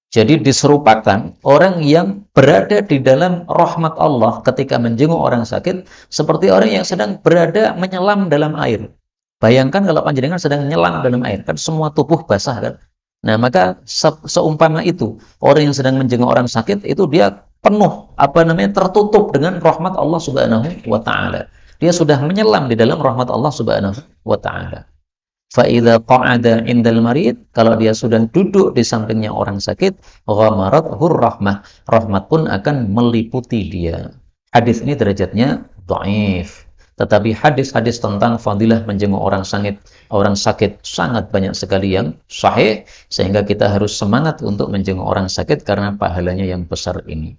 Jadi diserupakan orang yang berada di dalam rahmat Allah ketika menjenguk orang sakit seperti orang yang sedang berada menyelam dalam air. Bayangkan kalau panjenengan sedang menyelam dalam air, kan semua tubuh basah kan. Nah, maka seumpama itu, orang yang sedang menjenguk orang sakit itu dia penuh, tertutup dengan rahmat Allah Subhanahu wa taala. Dia sudah menyelam di dalam rahmat Allah Subhanahu wa taala. Fa idza qa'ada 'indal marid, kalau dia sudah duduk di sampingnya orang sakit, ghamarathu rahmah, rahmat pun akan meliputi dia. Hadis ini derajatnya dhaif. Tetapi hadis-hadis tentang fadilah menjenguk orang sakit sangat banyak sekali yang sahih, sehingga kita harus semangat untuk menjenguk orang sakit karena pahalanya yang besar ini.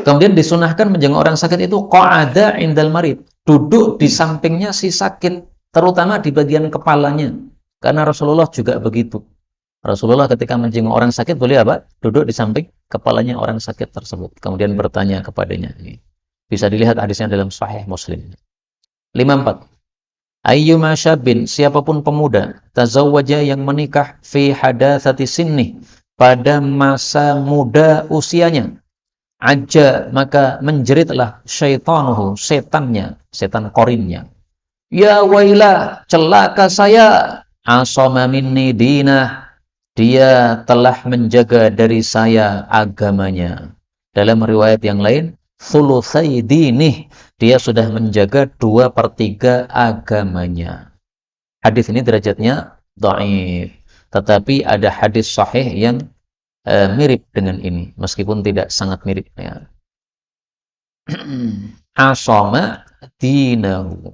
Kemudian disunahkan menjenguk orang sakit itu qa'ada 'indal marid, duduk di sampingnya si sakit, terutama di bagian kepalanya. Karena Rasulullah juga begitu. Rasulullah ketika menjenguk orang sakit boleh duduk di samping kepalanya orang sakit tersebut. Kemudian bertanya kepadanya. Bisa dilihat hadisnya dalam Sahih Muslim. 54. Ayyuma syabin, siapapun pemuda, tazawwaja, yang menikah, fi hadatsati sinni, pada masa muda usianya, ajja, maka menjeritlah syaitanuhu, setannya, setan korinnya. Ya wailah, celaka saya, asama minni dinah, dia telah menjaga dari saya agamanya. Dalam riwayat yang lain, thulutsai dinih, dia sudah menjaga 2/3 agamanya. Hadis ini derajatnya dhaif, tetapi ada hadis sahih yang mirip dengan ini, meskipun tidak sangat mirip ya. Asama dinahu,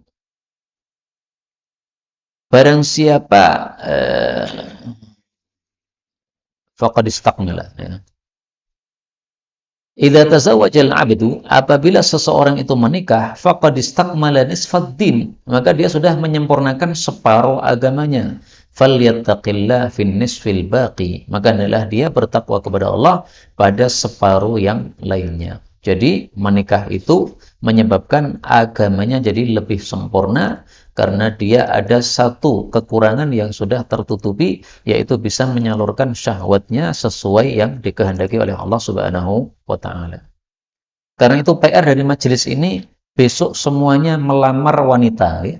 barang siapa faqad istakmala ya. Idza tazawwajal 'abdu, apabila seseorang itu menikah, faqad istakmala nisfad din, maka dia sudah menyempurnakan separuh agamanya. Falyattaqillah fin nisfil baqi, maka adalah dia bertakwa kepada Allah pada separuh yang lainnya. Jadi menikah itu menyebabkan agamanya jadi lebih sempurna, karena dia ada satu kekurangan yang sudah tertutupi, yaitu bisa menyalurkan syahwatnya sesuai yang dikehendaki oleh Allah Subhanahu wa taala. Karena itu PR dari majelis ini, besok semuanya melamar wanita ya.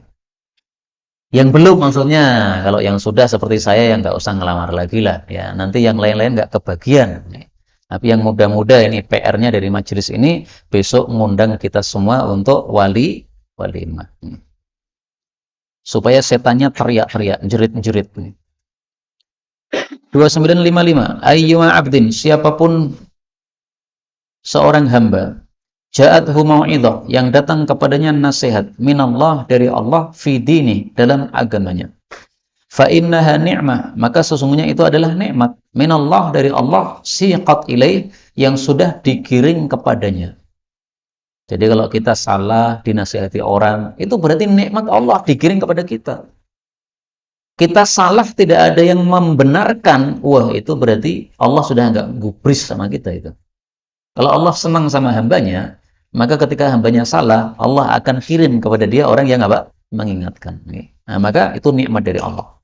Yang belum maksudnya, kalau yang sudah seperti saya yang nggak usah ngelamar lagi lah ya, nanti yang lain-lain nggak kebagian. Tapi yang muda-muda ini PR-nya dari majelis ini, besok mengundang kita semua untuk walimah. Supaya setannya teriak-teriak, jerit-jerit. 2955. Ayyuma abdin, siapapun seorang hamba, ja'athu mau'idhah, yang datang kepadanya nasihat, minallah, dari Allah, fi dini, dalam agamanya. Fa innaha ni'mah, maka sesungguhnya itu adalah nikmat, minallah, dari Allah, siqat ilaih, yang sudah digiring kepadanya. Jadi kalau kita salah, dinasihati orang, itu berarti nikmat Allah digiring kepada kita. Kita salah, tidak ada yang membenarkan, wah itu berarti Allah sudah nggak gubris sama kita itu. Kalau Allah senang sama hambanya, maka ketika hambanya salah, Allah akan kirim kepada dia orang yang mengingatkan. Nah, maka itu nikmat dari Allah.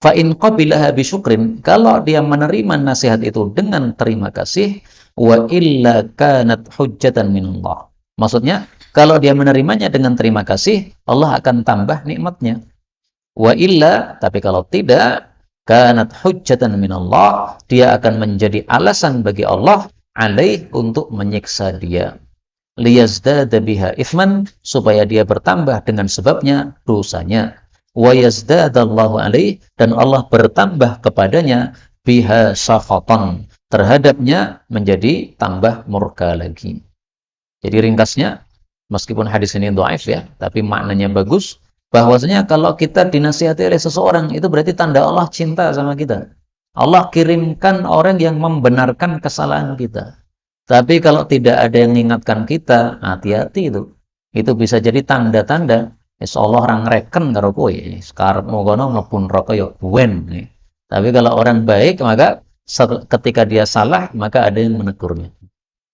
Fa in qabilaha bi syukrin, kalau dia menerima nasihat itu dengan terima kasih, wa illa kanat hujjatan minallah. Maksudnya, kalau dia menerimanya dengan terima kasih, Allah akan tambah nikmatnya. Wa illa, tapi kalau tidak, kanat hujjatan minallah, dia akan menjadi alasan bagi Allah alaih untuk menyiksa dia. Liyazdada biha ithman, supaya dia bertambah dengan sebabnya dosanya. Wa yazdadallahu alaih, dan Allah bertambah kepadanya biha sakhatan, terhadapnya menjadi tambah murka lagi. Jadi ringkasnya, meskipun hadis ini dhaif ya, tapi maknanya bagus, bahwasanya kalau kita dinasihati oleh seseorang, itu berarti tanda Allah cinta sama kita. Allah kirimkan orang yang membenarkan kesalahan kita. Tapi kalau tidak ada yang mengingatkan kita, hati-hati itu. Itu bisa jadi tanda-tanda Allah orang reken karo kowe. Sekarang mau kono ngepun rokok ya buwen. Tapi kalau orang baik, maka ketika dia salah, maka ada yang menegurnya.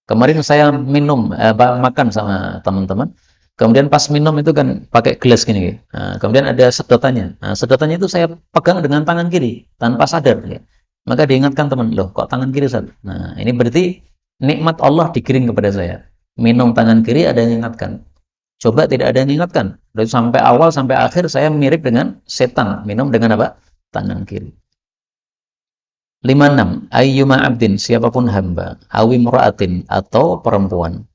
Kemarin saya makan sama teman-teman. Kemudian pas minum itu kan pakai gelas gini. Nah, kemudian ada sedotannya. Nah, sedotannya itu saya pegang dengan tangan kiri tanpa sadar. Ya. Maka diingatkan teman, loh kok tangan kiri Ustaz? Nah, ini berarti nikmat Allah dikirim kepada saya. Minum tangan kiri ada yang ingatkan. Coba tidak ada yang ingatkan. Dari sampai awal sampai akhir saya mirip dengan setan. Minum dengan apa? Tangan kiri. 56. Ayyuma abdin, siapapun hamba, awi mura'atin, atau perempuan.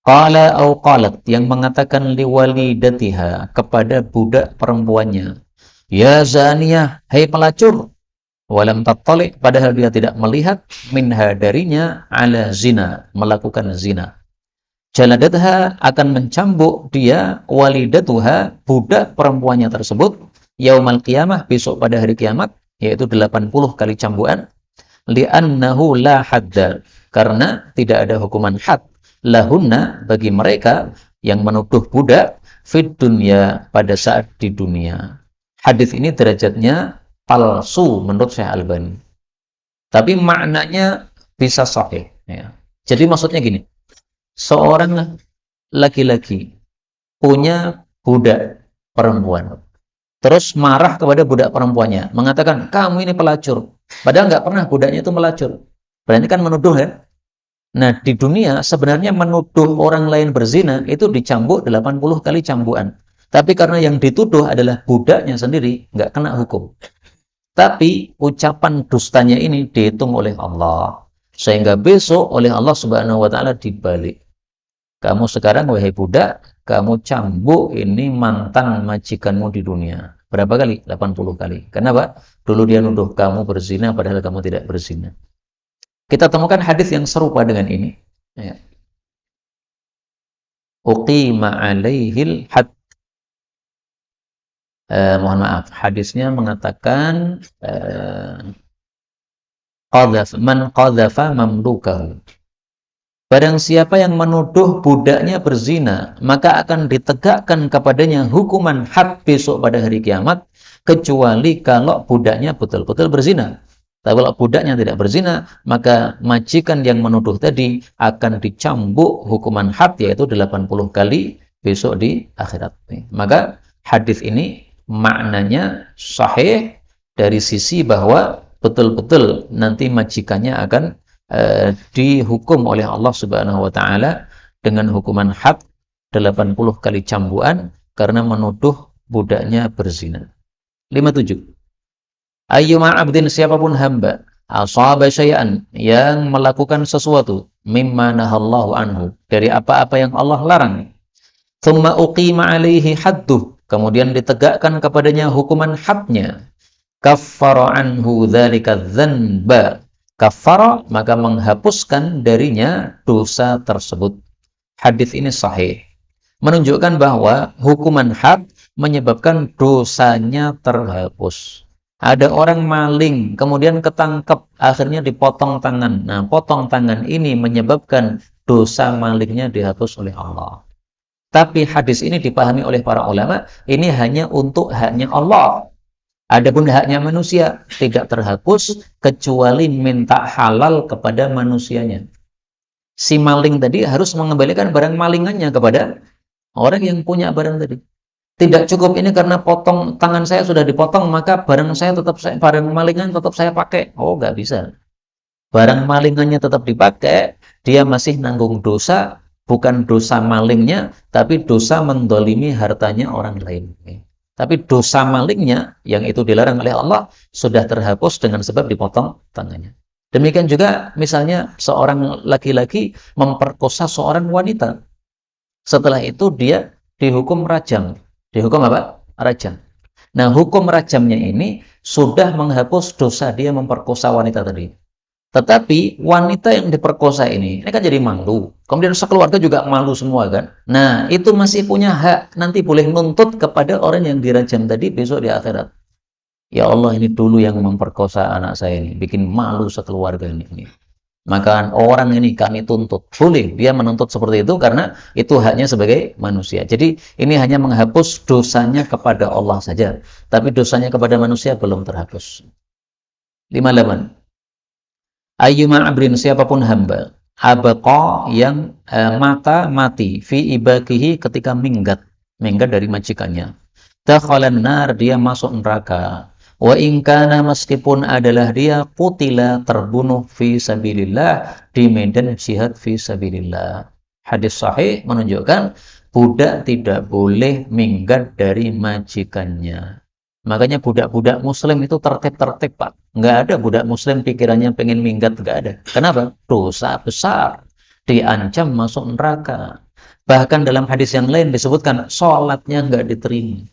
Qala au qalat, yang mengatakan liwalidatiha, kepada budak perempuannya. Ya zaniyah, hai pelacur. Walam tattali', padahal dia tidak melihat minha darinya ala zina, melakukan zina. Jaladatha, akan mencambuk dia walidatuha, budak perempuannya tersebut, yaumal qiyamah, besok pada hari kiamat, yaitu 80 kali cambukan, li'annahu la hadda, karena tidak ada hukuman had, lahunna, bagi mereka yang menuduh budak, fid dunya, pada saat di dunia. Hadis ini derajatnya palsu menurut Syekh Albani. Tapi maknanya bisa sahih. Ya. Jadi maksudnya gini, seorang laki-laki punya budak perempuan, terus marah kepada budak perempuannya, mengatakan, kamu ini pelacur. Padahal nggak pernah budaknya itu melacur. Berarti kan menuduh ya. Nah, di dunia sebenarnya menuduh orang lain berzina itu dicambuk 80 kali cambukan. Tapi karena yang dituduh adalah budaknya sendiri, nggak kena hukum. Tapi ucapan dustanya ini dihitung oleh Allah. Sehingga besok oleh Allah Subhanahu wa Ta'ala dibalik. Kamu sekarang, wahai budak, kamu cambuk ini mantan majikanmu di dunia. Berapa kali? 80 kali. Kenapa? Dulu dia nuduh kamu berzina, padahal kamu tidak berzina. Kita temukan hadis yang serupa dengan ini. Ya. Uqima alaihil had. Mohon maaf, hadisnya mengatakan man qadhafa mamlukahu. Barang siapa yang menuduh budaknya berzina, maka akan ditegakkan kepadanya hukuman had besok pada hari kiamat, kecuali kalau budaknya betul-betul berzina. Tapi kalau budaknya tidak berzina, maka majikan yang menuduh tadi akan dicambuk hukuman had, yaitu 80 kali besok di akhirat. Maka hadis ini maknanya sahih dari sisi bahwa betul-betul nanti majikannya akan dihukum oleh Allah Subhanahu wa Ta'ala dengan hukuman had 80 kali cambukan karena menuduh budaknya berzina. 57. Ayyuma abdin, siapapun hamba, asaba syai'an, yang melakukan sesuatu, mimma nahallahu anhu, dari apa-apa yang Allah larang, thumma uqima alaihi hadduh, kemudian ditegakkan kepadanya hukuman hadnya, kaffara anhu dzalika dzanba, kaffara, maka menghapuskan darinya dosa tersebut. Hadis ini sahih, menunjukkan bahwa hukuman had menyebabkan dosanya terhapus. Ada orang maling, kemudian ketangkep, akhirnya dipotong tangan. Nah, potong tangan ini menyebabkan dosa malingnya dihapus oleh Allah. Tapi hadis ini dipahami oleh para ulama, ini hanya untuk haknya Allah. Adapun haknya manusia tidak terhapus kecuali minta halal kepada manusianya. Si maling tadi harus mengembalikan barang malingannya kepada orang yang punya barang tadi. Tidak cukup ini karena potong tangan saya sudah dipotong, maka barang malingan tetap saya pakai. Oh, nggak bisa. Barang malingannya tetap dipakai, dia masih nanggung dosa, bukan dosa malingnya, tapi dosa mendolimi hartanya orang lain. Tapi dosa malingnya yang itu dilarang oleh Allah sudah terhapus dengan sebab dipotong tangannya. Demikian juga misalnya seorang laki-laki memperkosa seorang wanita. Setelah itu dia dihukum rajam. Dihukum apa? Rajam. Nah, hukum rajamnya ini sudah menghapus dosa dia memperkosa wanita tadi. Tetapi wanita yang diperkosa ini kan jadi malu. Kemudian sekeluarga juga malu semua kan. Nah, itu masih punya hak. Nanti boleh nuntut kepada orang yang dirajam tadi besok di akhirat. Ya Allah, ini dulu yang memperkosa anak saya ini. Bikin malu sekeluarga ini. Maka orang ini kami tuntut. Boleh dia menuntut seperti itu karena itu haknya sebagai manusia. Jadi ini hanya menghapus dosanya kepada Allah saja. Tapi dosanya kepada manusia belum terhapus. 58. Ayyuma abrin, siapapun hamba, abaqa yang mati fi ibakihi ketika minggat dari majikannya. Dakhalan nar, dia masuk neraka. Wa in kana, meskipun adalah dia qutila, terbunuh fi sabilillah, di medan jihad fi sabilillah. Hadis sahih menunjukkan budak tidak boleh minggat dari majikannya. Makanya budak-budak muslim itu tertib-tertib, Pak. Nggak ada budak muslim pikirannya pengen minggat, nggak ada. Kenapa? Dosa besar. Diancam masuk neraka. Bahkan dalam hadis yang lain disebutkan sholatnya nggak diterima.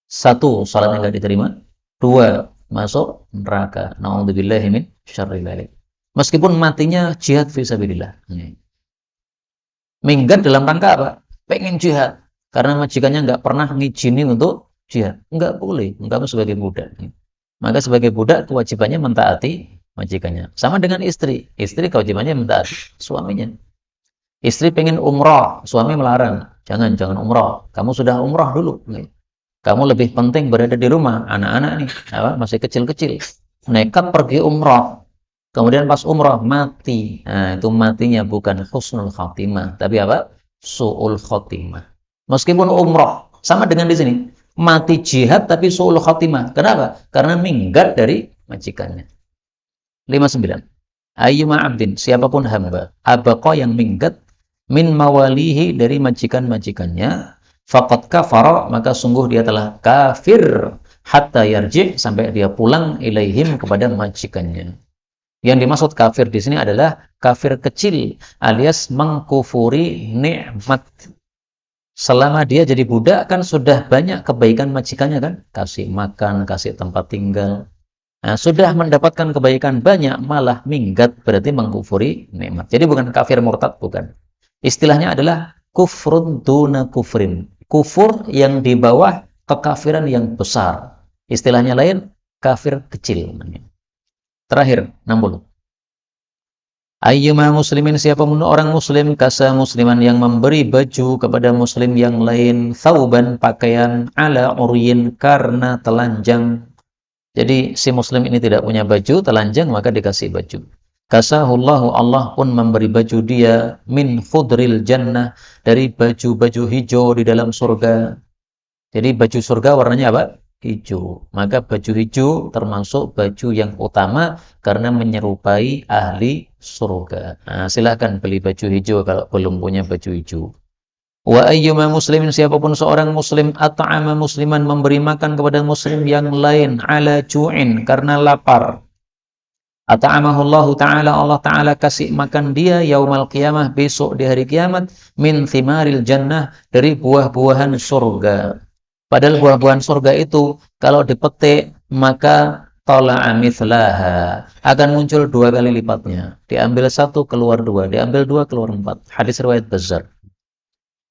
1, sholatnya nggak diterima. 2, masuk neraka. Na'udzubillahi min syarri dzalik. Meskipun matinya jihad fisabilillah. Minggat dalam rangka apa? Pengen jihad. Karena majikannya nggak pernah ngizini untuk jihad. Enggak boleh, kamu sebagai budak. Maka sebagai budak kewajibannya mentaati majikannya. Sama dengan istri. Istri kewajibannya mentaati suaminya. Istri pengen umrah, suami melarang. Jangan umrah. Kamu sudah umrah dulu. Kamu lebih penting berada di rumah. Anak-anak nih masih kecil-kecil. Nekat pergi umrah. Kemudian pas umrah mati. Nah, itu matinya bukan husnul khatimah, tapi apa? Su'ul khatimah. Meskipun umrah, sama dengan di sini. Mati jihad tapi su'ul khatimah. Kenapa? Karena minggat dari majikannya. 59. Ayyuma abdin, siapapun hamba, abaqa yang minggat min mawalihi, dari majikan-majikannya, faqad kafara, maka sungguh dia telah kafir, hatta yarji', sampai dia pulang ilaihim, kepada majikannya. Yang dimaksud kafir di sini adalah kafir kecil, alias mengkufuri nikmat. Selama dia jadi budak kan sudah banyak kebaikan majikannya kan, kasih makan, kasih tempat tinggal. Nah, sudah mendapatkan kebaikan banyak, malah minggat, berarti mengkufuri nikmat. Jadi bukan kafir murtad, bukan. Istilahnya adalah kufrun duna kufrin. Kufur yang di bawah kekafiran yang besar. Istilahnya lain, kafir kecil. Terakhir, 60. Ayyuma muslimin, siapapun orang muslim, kasa musliman, yang memberi baju kepada muslim yang lain, thauban, pakaian, ala uryin, karena telanjang. Jadi si muslim ini tidak punya baju, telanjang, maka dikasih baju. Kasahullahu, Allah pun memberi baju dia, min khudril jannah, dari baju-baju hijau di dalam surga. Jadi baju surga warnanya apa? Hijau. Maka baju hijau termasuk baju yang utama karena menyerupai ahli surga. Nah, silakan beli baju hijau kalau belum punya baju hijau. Wa ayyuma muslimin, siapapun seorang muslim, at'ama musliman, memberi makan kepada muslim yang lain, ala ju'in, karena lapar. At'amahullahu ta'ala, Allah ta'ala kasih makan dia yaumal qiyamah, besok di hari kiamat, min thimaril jannah, dari buah-buahan surga. Padahal buah-buahan surga itu kalau dipetik maka tala'a mithlaha, akan muncul 2 kali lipatnya. Diambil 1 keluar 2, diambil 2 keluar 4. Hadis riwayat Bazzar.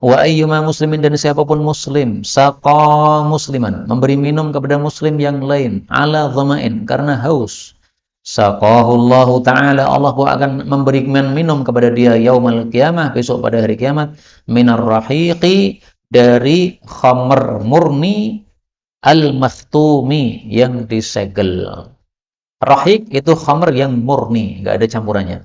Wa ayyuma muslimin, dan siapapun muslim, saqa musliman, memberi minum kepada muslim yang lain, ala dhama'in, karena haus. Saqahullahu ta'ala, Allah akan memberi minum kepada dia yaumal qiyamah, besok pada hari kiamat, minar rahiqi, dari khamr murni, al-makhtumi, yang disegel. Rahiq itu khamr yang murni, nggak ada campurannya.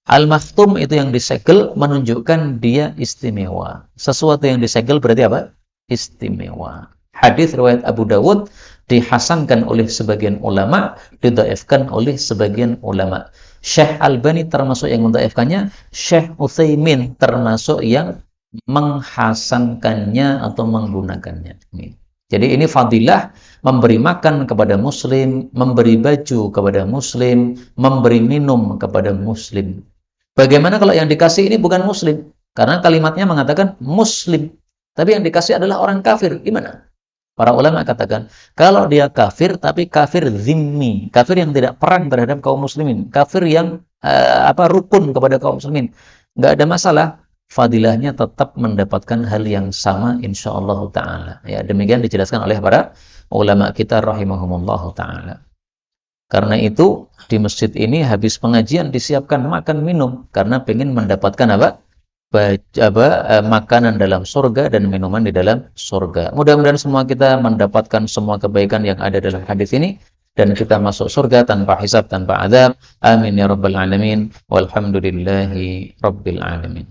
Al-makhtum itu yang disegel, menunjukkan dia istimewa. Sesuatu yang disegel berarti apa? Istimewa. Hadis riwayat Abu Dawud, dihasankan oleh sebagian ulama, didhaifkan oleh sebagian ulama. Syekh Albani termasuk yang mendhaifkannya, Syekh Utsaimin termasuk yang menghasankannya atau menggunakannya. Jadi ini fadilah memberi makan kepada muslim, memberi baju kepada muslim, memberi minum kepada muslim. Bagaimana kalau yang dikasih ini bukan muslim? Karena kalimatnya mengatakan muslim, tapi yang dikasih adalah orang kafir. Gimana? Para ulama katakan, kalau dia kafir, tapi kafir zimmi, kafir yang tidak perang terhadap kaum muslimin, kafir yang rukun kepada kaum muslimin, nggak ada masalah. Fadilahnya tetap mendapatkan hal yang sama insyaallah ta'ala. Ya, demikian dijelaskan oleh para ulama kita rahimahumullah ta'ala. Karena itu di masjid ini habis pengajian disiapkan makan minum karena pengen mendapatkan makanan dalam surga dan minuman di dalam surga. Mudah-mudahan semua kita mendapatkan semua kebaikan yang ada dalam hadis ini dan kita masuk surga tanpa hisab, tanpa azab. Amin ya rabbal alamin. Walhamdulillahi rabbil alamin.